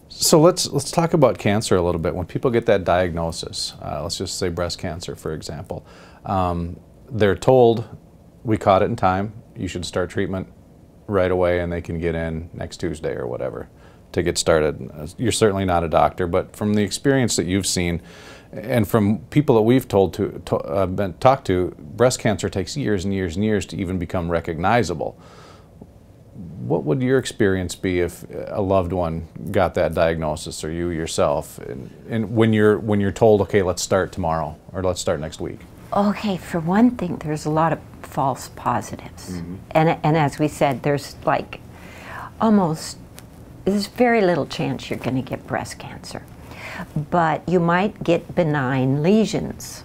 So let's talk about cancer a little bit. When people get that diagnosis, let's just say breast cancer, for example, they're told, we caught it in time, you should start treatment right away, and they can get in next Tuesday or whatever to get started. You're certainly not a doctor, but from the experience that you've seen, and from people that we've talked to, breast cancer takes years and years and years to even become recognizable. What would your experience be if a loved one got that diagnosis, or you yourself, and when you're told, okay, let's start tomorrow or let's start next week? Okay, for one thing, there's a lot of false positives, and as we said, there's like there's very little chance you're going to get breast cancer, but you might get benign lesions,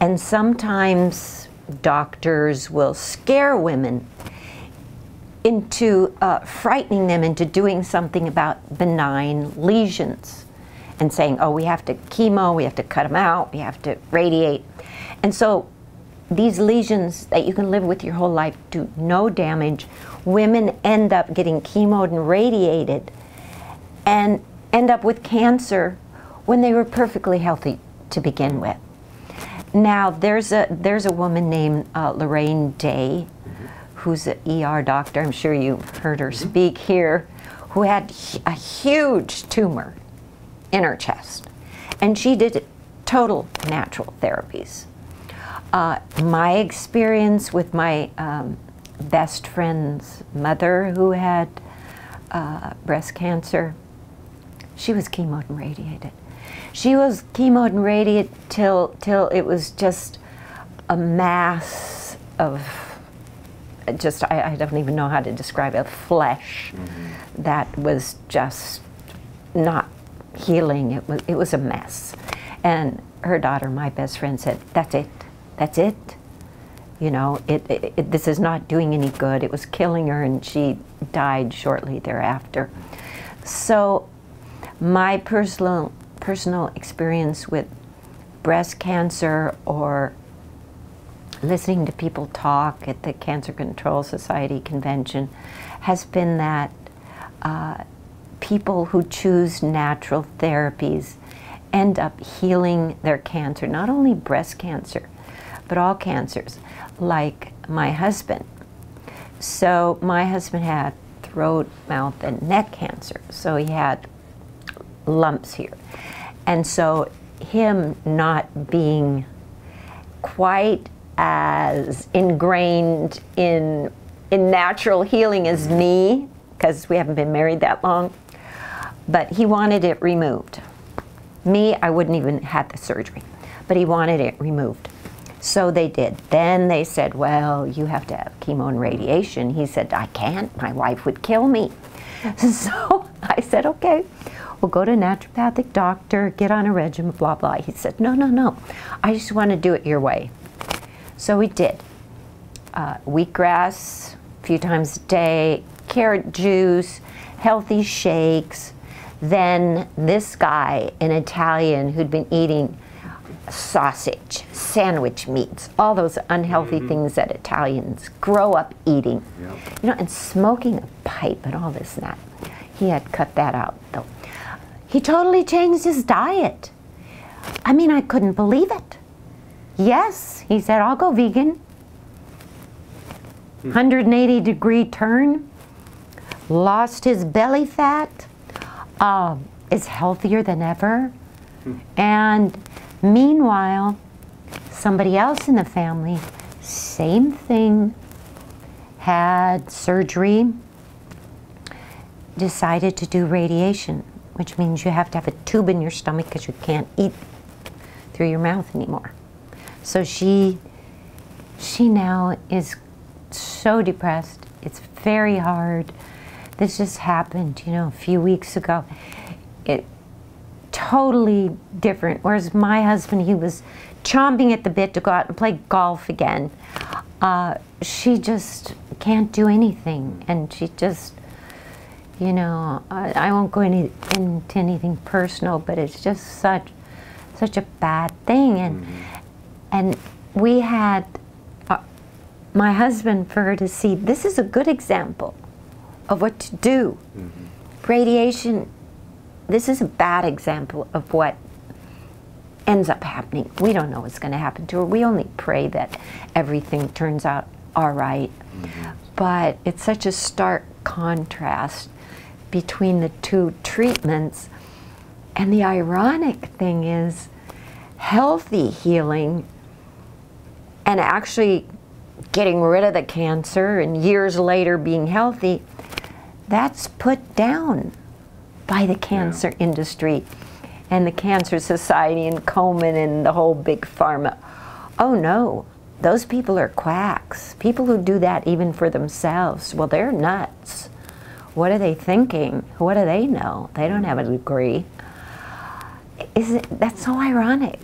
and sometimes doctors will scare women into frightening them into doing something about benign lesions and saying, oh, we have to chemo, we have to cut them out, we have to radiate. And so these lesions that you can live with your whole life do no damage. Women end up getting chemoed and radiated and end up with cancer when they were perfectly healthy to begin with. Now, there's a woman named Lorraine Day, who's an ER doctor, I'm sure you've heard her speak here, who had a huge tumor in her chest. And she did total natural therapies. My experience with my best friend's mother who had breast cancer, she was chemoed and radiated. She was chemoed and radiated till it was just a mass of I don't even know how to describe it, flesh that was just not healing. It was a mess. And her daughter, my best friend, said, that's it. You know, this is not doing any good. It was killing her, and she died shortly thereafter. So my personal experience with breast cancer, or listening to people talk at the Cancer Control Society convention, has been that people who choose natural therapies end up healing their cancer, not only breast cancer, but all cancers, like my husband. So my husband had throat, mouth, and neck cancer, so he had lumps here. And so him not being quite as ingrained in natural healing as me, because we haven't been married that long, but he wanted it removed. Me, I wouldn't even have the surgery, but he wanted it removed. So they did. Then they said, well, you have to have chemo and radiation. He said, I can't, my wife would kill me. So I said, okay, we'll go to a naturopathic doctor, get on a regimen, blah, blah. He said, no, I just want to do it your way. So we did. Wheatgrass a few times a day, carrot juice, healthy shakes. Then this guy, an Italian who'd been eating sausage, sandwich meats, all those unhealthy things that Italians grow up eating, you know, and smoking a pipe and all this and that. He had cut that out, though. He totally changed his diet. I mean, I couldn't believe it. Yes, he said, I'll go vegan. 180-degree turn, lost his belly fat, is healthier than ever. And meanwhile, somebody else in the family, same thing, had surgery, decided to do radiation, which means you have to have a tube in your stomach because you can't eat through your mouth anymore. So she now is so depressed. It's very hard. This just happened, you know, a few weeks ago. It totally different. Whereas my husband, he was chomping at the bit to go out and play golf again. She just can't do anything, and she just, you know, I won't go into anything personal, but it's just such a bad thing. And we had my husband, for her to see, this is a good example of what to do. Radiation this is a bad example of what ends up happening. We don't know what's going to happen to her. We only pray that everything turns out all right. But it's such a stark contrast between the two treatments. And the ironic thing is, healthy healing and actually getting rid of the cancer and years later being healthy, that's put down by the cancer industry and the Cancer Society and Komen and the whole big pharma. Oh no, those people are quacks. People who do that even for themselves, well, they're nuts. What are they thinking? What do they know? They don't have a degree. That's so ironic.